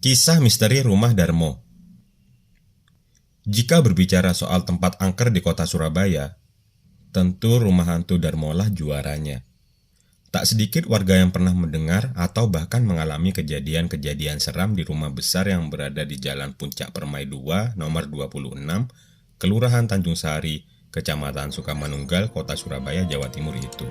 Kisah misteri rumah Darmo. Jika berbicara soal tempat angker di kota Surabaya, tentu rumah hantu Darmo lah juaranya. Tak sedikit warga yang pernah mendengar atau bahkan mengalami kejadian-kejadian seram di rumah besar yang berada di Jalan Puncak Permai 2, nomor 26, Kelurahan Tanjung Sari, Kecamatan Sukamanunggal, Kota Surabaya, Jawa Timur itu.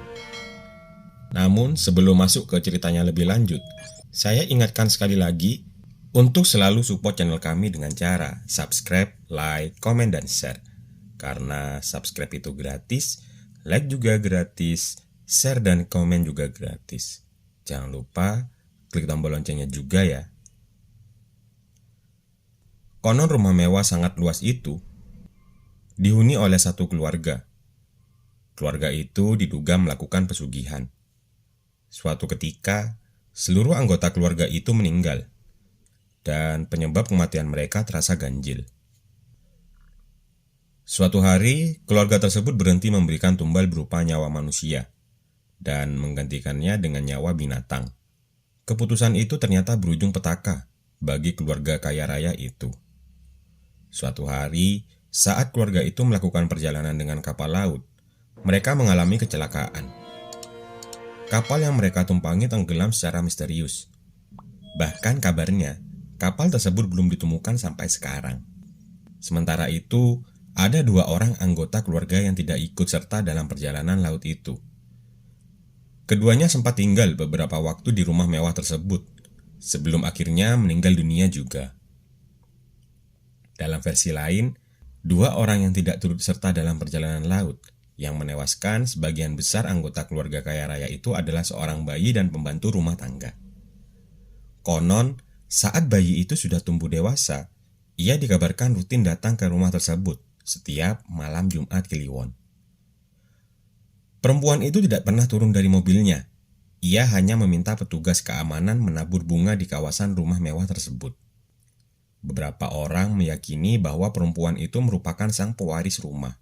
Namun, sebelum masuk ke ceritanya lebih lanjut, saya ingatkan sekali lagi untuk selalu support channel kami dengan cara subscribe, like, komen, dan share. Karena subscribe itu gratis, like juga gratis, share dan komen juga gratis. Jangan lupa klik tombol loncengnya juga ya. Konon rumah mewah sangat luas itu dihuni oleh satu keluarga. Keluarga itu diduga melakukan pesugihan. Suatu ketika, seluruh anggota keluarga itu meninggal, dan penyebab kematian mereka terasa ganjil. Suatu hari, keluarga tersebut berhenti memberikan tumbal berupa nyawa manusia, dan menggantikannya dengan nyawa binatang. Keputusan itu ternyata berujung petaka bagi keluarga kaya raya itu. Suatu hari, saat keluarga itu melakukan perjalanan dengan kapal laut, mereka mengalami kecelakaan. Kapal yang mereka tumpangi tenggelam secara misterius. Bahkan kabarnya, kapal tersebut belum ditemukan sampai sekarang. Sementara itu, ada 2 orang anggota keluarga yang tidak ikut serta dalam perjalanan laut itu. Keduanya sempat tinggal beberapa waktu di rumah mewah tersebut, sebelum akhirnya meninggal dunia juga. Dalam versi lain, 2 orang yang tidak turut serta dalam perjalanan laut, yang menewaskan sebagian besar anggota keluarga kaya raya itu adalah seorang bayi dan pembantu rumah tangga. Konon, saat bayi itu sudah tumbuh dewasa, ia dikabarkan rutin datang ke rumah tersebut setiap malam Jumat Kliwon. Perempuan itu tidak pernah turun dari mobilnya. Ia hanya meminta petugas keamanan menabur bunga di kawasan rumah mewah tersebut. Beberapa orang meyakini bahwa perempuan itu merupakan sang pewaris rumah.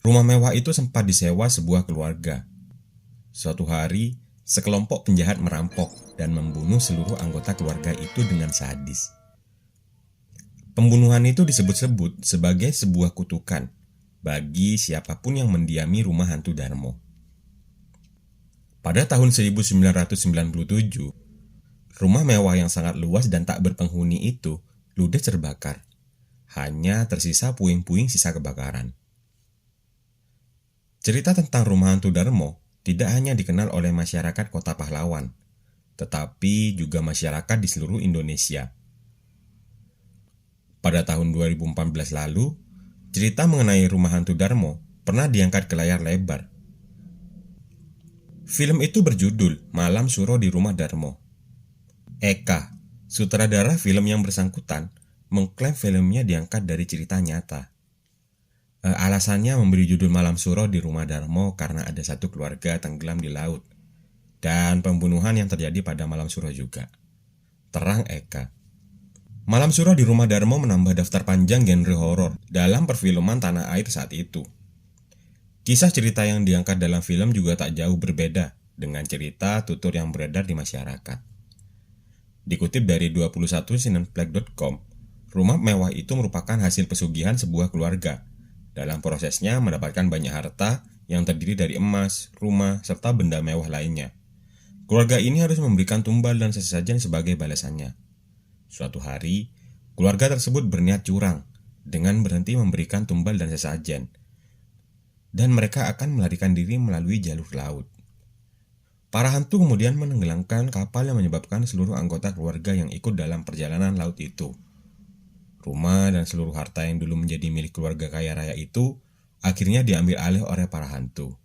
Rumah mewah itu sempat disewa sebuah keluarga. Suatu hari, sekelompok penjahat merampok dan membunuh seluruh anggota keluarga itu dengan sadis. Pembunuhan itu disebut-sebut sebagai sebuah kutukan bagi siapapun yang mendiami rumah hantu Darmo. Pada tahun 1997, rumah mewah yang sangat luas dan tak berpenghuni itu ludes terbakar. Hanya tersisa puing-puing sisa kebakaran. Cerita tentang rumah hantu Darmo tidak hanya dikenal oleh masyarakat Kota Pahlawan, tetapi juga masyarakat di seluruh Indonesia. Pada tahun 2014 lalu, cerita mengenai rumah hantu Darmo pernah diangkat ke layar lebar. Film itu berjudul Malam Suro di Rumah Darmo. Eka, sutradara film yang bersangkutan, mengklaim filmnya diangkat dari cerita nyata. Alasannya memberi judul Malam Suro di Rumah Darmo karena ada satu keluarga tenggelam di laut dan pembunuhan yang terjadi pada Malam Suro juga. Terang Eka. Malam Suro di Rumah Darmo menambah daftar panjang genre horor dalam perfilman tanah air saat itu. Kisah cerita yang diangkat dalam film juga tak jauh berbeda dengan cerita tutur yang beredar di masyarakat. Dikutip dari 21sinenflag.com, rumah mewah itu merupakan hasil pesugihan sebuah keluarga. Dalam prosesnya mendapatkan banyak harta yang terdiri dari emas, rumah, serta benda mewah lainnya. Keluarga ini harus memberikan tumbal dan sesajen sebagai balasannya. Suatu hari, keluarga tersebut berniat curang dengan berhenti memberikan tumbal dan sesajen, dan mereka akan melarikan diri melalui jalur laut. Para hantu kemudian menenggelamkan kapal yang menyebabkan seluruh anggota keluarga yang ikut dalam perjalanan laut itu. Rumah dan seluruh harta yang dulu menjadi milik keluarga kaya raya itu akhirnya diambil alih oleh para hantu.